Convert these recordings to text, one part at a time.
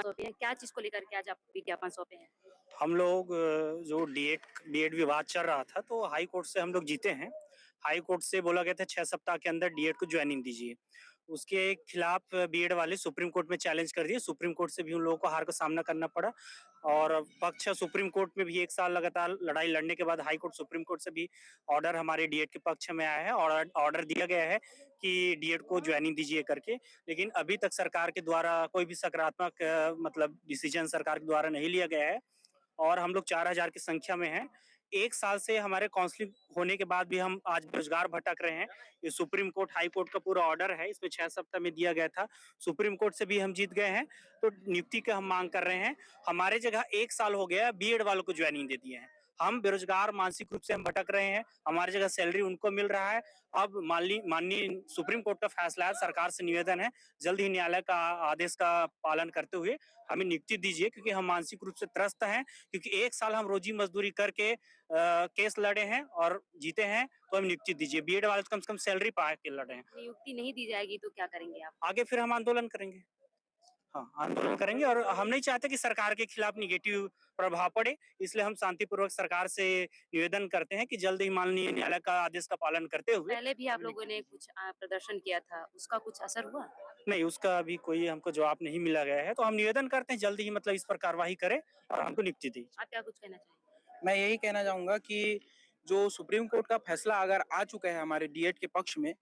सौंपे हैं, क्या चीज़ को लेकर के आज आप विज्ञापन सौंपे हैं? हम लोग जो बीएड विवाद चल रहा था तो हाई कोर्ट से हम लोग जीते हैं। हाई कोर्ट से बोला गया था 6 सप्ताह के अंदर डीएड को ज्वाइनिंग दीजिए। उसके खिलाफ बीएड वाले सुप्रीम कोर्ट में चैलेंज कर दिए। सुप्रीम कोर्ट से भी उन लोगों को हार का सामना करना पड़ा और पक्ष सुप्रीम कोर्ट में भी 1 साल लगातार लड़ाई लड़ने के बाद हाई कोर्ट सुप्रीम कोर्ट से भी ऑर्डर हमारे डीएड के पक्ष में आया है और ऑर्डर दिया गया है कि डीएड को ज्वाइनिंग दीजिए करके। लेकिन अभी तक सरकार के द्वारा कोई भी सकारात्मक मतलब डिसीजन सरकार के द्वारा नहीं लिया गया है और हम लोग 4000 की संख्या में हैं। 1 साल से हमारे काउंसलिंग होने के बाद भी हम आज बेरोजगार भटक रहे हैं। ये सुप्रीम कोर्ट, हाई कोर्ट का पूरा ऑर्डर है, इसमें 6 सप्ताह में दिया गया था। सुप्रीम कोर्ट से भी हम जीत गए हैं, तो नियुक्ति का हम मांग कर रहे हैं। हमारे जगह 1 साल हो गया बीएड वालों को ज्वाइनिंग दे दिए हैं। हम बेरोजगार मानसिक रूप से हम भटक रहे हैं, हमारी जगह सैलरी उनको मिल रहा है। अब माननीय सुप्रीम कोर्ट का फैसला है, सरकार से निवेदन है, जल्द ही न्यायालय का आदेश का पालन करते हुए हमें नियुक्ति दीजिए, क्योंकि हम मानसिक रूप से त्रस्त हैं। क्योंकि 1 साल हम रोजी मजदूरी करके केस लड़े हैं और जीते हैं, तो हम नियुक्ति दीजिए। बीएड वाले कम से कम सैलरी पा के लड़े हैं। नियुक्ति नहीं दी जाएगी तो क्या करेंगे आप? आगे फिर हम आंदोलन करेंगे। हाँ, आंदोलन करेंगे और हम नहीं चाहते कि सरकार के खिलाफ निगेटिव प्रभाव पड़े, इसलिए हम शांतिपूर्वक सरकार से निवेदन करते हैं कि जल्द ही माननीय न्यायालय का आदेश का पालन करते हुए। पहले भी आप लोगों ने कुछ प्रदर्शन किया था, उसका कुछ असर हुआ? नहीं, उसका अभी कोई हमको जवाब नहीं मिला गया है, तो हम निवेदन करते हैं जल्द ही मतलब इस पर कार्रवाई करें और हमको नियुक्ति दें। आप क्या कुछ कहना चाहेंगे? मैं यही कहना चाहूँगा कि जो सुप्रीम कोर्ट का फैसला अगर आ चुका है हमारे डीएड के पक्ष में,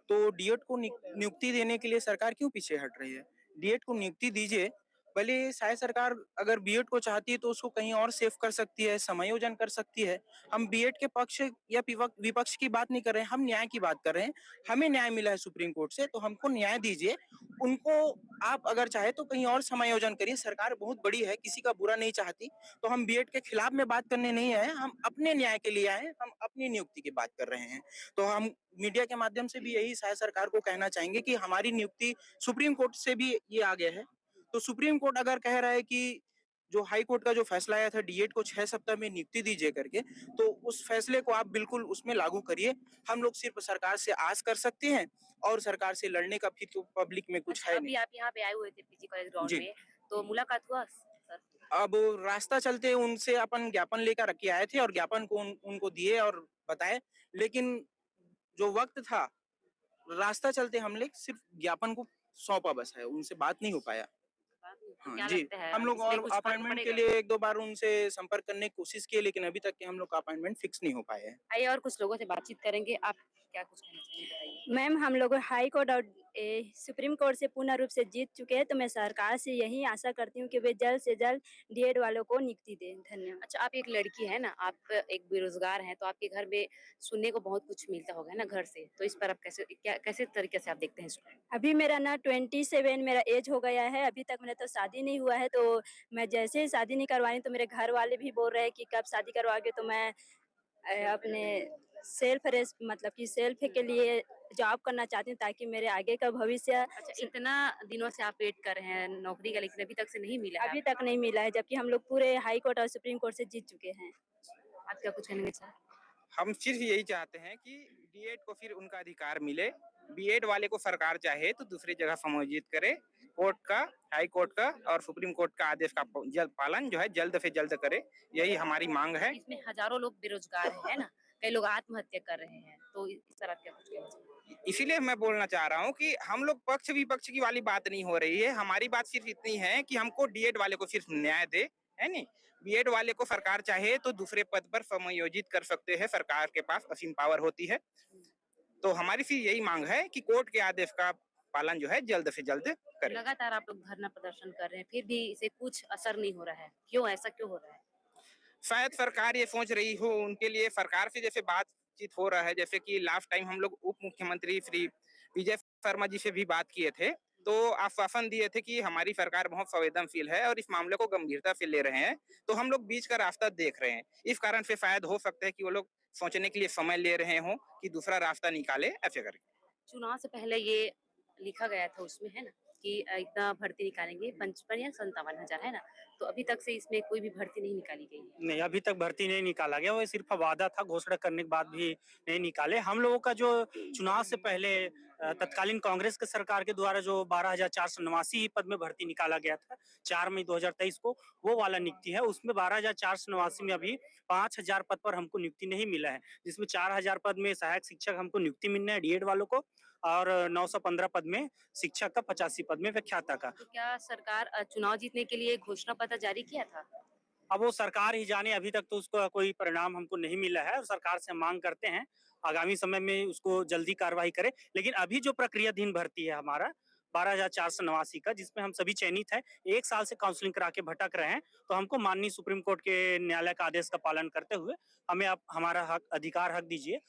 तो डीएड को नियुक्ति देने के लिए सरकार क्यों पीछे हट रही है? डीएड को नियुक्ति दीजिए, भले शायद सरकार अगर बीएड को चाहती है तो उसको कहीं और सेव कर सकती है, समायोजन कर सकती है। हम बीएड के पक्ष या विपक्ष की बात नहीं कर रहे हैं, हम न्याय की बात कर रहे हैं। हमें न्याय मिला है सुप्रीम कोर्ट से, तो हमको न्याय दीजिए। उनको आप अगर चाहे तो कहीं और समायोजन करिए। सरकार बहुत बड़ी है, किसी का बुरा नहीं चाहती। तो हम बीएड के खिलाफ में बात करने नहीं आए, हम अपने न्याय के लिए आए, हम अपनी नियुक्ति की बात कर रहे हैं। तो हम मीडिया के माध्यम से भी यही शायद सरकार को कहना चाहेंगे कि हमारी नियुक्ति सुप्रीम कोर्ट से भी ये आ गया है। तो सुप्रीम कोर्ट अगर कह रहा है कि जो हाई कोर्ट का जो फैसला आया था डीएड को 6 सप्ताह में नियुक्ति दीजिए करके, तो उस फैसले को आप बिल्कुल उसमें लागू करिए। हम लोग सिर्फ सरकार से आस कर सकते हैं और सरकार से लड़ने का फिर तो पब्लिक में कुछ है नहीं। अभी आप यहाँ पे आए हुए थे पीजी कॉलेज ग्राउंड में, तो मुलाकात हुआ सर? अब रास्ता चलते उनसे अपन ज्ञापन लेकर के आए थे और ज्ञापन को उनको दिए और बताए, लेकिन जो वक्त था रास्ता चलते हमने सिर्फ ज्ञापन को सौंपा बस है, उनसे बात नहीं हो पाया। क्या हाँ जी, लगता है हम लोग इसमें और कुछ फर्क अपॉइंटमेंट के पड़ेगा? लिए 1-2 बार उनसे संपर्क करने की कोशिश की, लेकिन अभी तक के हम लोग का अपॉइंटमेंट फिक्स नहीं हो पाए हैं। आइए और कुछ लोगों से बातचीत करेंगे। आप क्या कुछ कहना चाहेंगे, बताइए? मैम, हम लोग हाई कोर्ट और सुप्रीम कोर्ट से पूर्ण रूप से जीत चुके हैं, तो मैं सरकार से यही आशा करती हूँ कि वे जल्द से जल्द डीएड वालों को नियुक्ति दें। धन्यवाद। अच्छा, आप एक लड़की है ना, आप एक बेरोजगार हैं, तो आपके घर में सुनने को बहुत कुछ मिलता होगा ना घर से, तो इस पर आप कैसे तरीके से आप देखते हैं इसको? अभी मेरा ना 27 मेरा एज हो गया है, अभी तक मेरा तो शादी नहीं हुआ है, तो मैं जैसे ही शादी नहीं करवाई तो मेरे घर वाले भी बोल रहे हैं कि कब शादी करवाओगे, तो मैं अपने सेल्फ के लिए जॉब करना चाहती हूँ ताकि मेरे आगे का भविष्य। अच्छा, इतना दिनों से आप वेट कर रहे हैं नौकरी का, लेकिन अभी तक से नहीं मिला है अभी तक नहीं मिला है, जबकि हम लोग पूरे हाई कोर्ट और सुप्रीम कोर्ट से जीत चुके हैं। आप क्या कुछ कहना चाहेंगे? हम सिर्फ यही चाहते हैं कि डीएड को फिर उनका अधिकार मिले। बीएड वाले को सरकार चाहे तो दूसरी जगह समायोजित करे। कोर्ट का, हाई कोर्ट का और सुप्रीम कोर्ट का आदेश का जल्द पालन जो है जल्द से जल्द करे, यही हमारी मांग है। इसमें हजारों लोग बेरोजगार है ना, कई लोग आत्महत्या कर रहे हैं, तो इस तरह क्या कुछ कहना चाहिए? इसीलिए मैं बोलना चाह रहा हूँ कि हम लोग पक्ष विपक्ष की वाली बात नहीं हो रही है। हमारी बात सिर्फ इतनी है कि हमको डीएड वाले को सिर्फ न्याय दे, है नहीं। बीएड वाले को सरकार चाहे तो दूसरे पद पर समायोजित कर सकते हैं, सरकार के पास असीम पावर होती है। तो हमारी फिर यही मांग है कि कोर्ट के आदेश का पालन जो है जल्द से जल्द करें। लगातार आप लोग धरना प्रदर्शन कर रहे हैं, फिर भी इसे कुछ असर नहीं हो रहा है, क्यों, ऐसा क्यों हो रहा है? शायद सरकार ये सोच रही हो, उनके लिए सरकार से जैसे बातचीत हो रहा है, जैसे कि लास्ट टाइम हम लोग उप मुख्यमंत्री श्री विजय शर्मा जी से भी बात किए थे, तो आश्वासन दिए थे कि हमारी सरकार बहुत संवेदनशील है और इस मामले को गंभीरता से ले रहे हैं। तो हम लोग बीच का रास्ता देख रहे हैं। इस कारण से शायद हो सकता है कि वो लोग सोचने के लिए समय ले रहे हो कि दूसरा रास्ता निकाले, ऐसे करके। चुनाव से पहले ये लिखा गया था उसमें, है ना, कि इतना भर्ती निकालेंगे 55 या 57,000, है ना, तो अभी तक से इसमें कोई भी भर्ती नहीं निकाली गई है। नहीं, अभी तक भर्ती नहीं निकाला गया, वो सिर्फ वादा था, घोषणा करने के बाद भी नहीं निकाले। हम लोगों का जो चुनाव से पहले तत्कालीन कांग्रेस के सरकार के द्वारा जो 12,489 पद में भर्ती निकाला गया था 4 मई 2023 को, वो वाला नियुक्ति है। उसमें 12,489 में अभी 5,000 पद पर हमको नियुक्ति नहीं मिला है, जिसमें 4,000 पद में सहायक शिक्षक हमको नियुक्ति मिलना है डीएड वालों को, और 915 पद में शिक्षक का, 85 पद में व्याख्याता का। तो क्या सरकार चुनाव जीतने के लिए घोषणा पत्र जारी किया था? अब वो सरकार ही जाने, अभी तक तो उसका कोई परिणाम हमको नहीं मिला है और सरकार से मांग करते हैं आगामी समय में उसको जल्दी कार्रवाई करे। लेकिन अभी जो प्रक्रियाधीन भर्ती है हमारा 12,489 का, जिसमें हम सभी चयनित हैं, 1 साल से काउंसलिंग करा के भटक रहे हैं, तो हमको माननीय सुप्रीम कोर्ट के न्यायालय का आदेश का पालन करते हुए हमें आप हमारा हक, अधिकार हक दीजिए।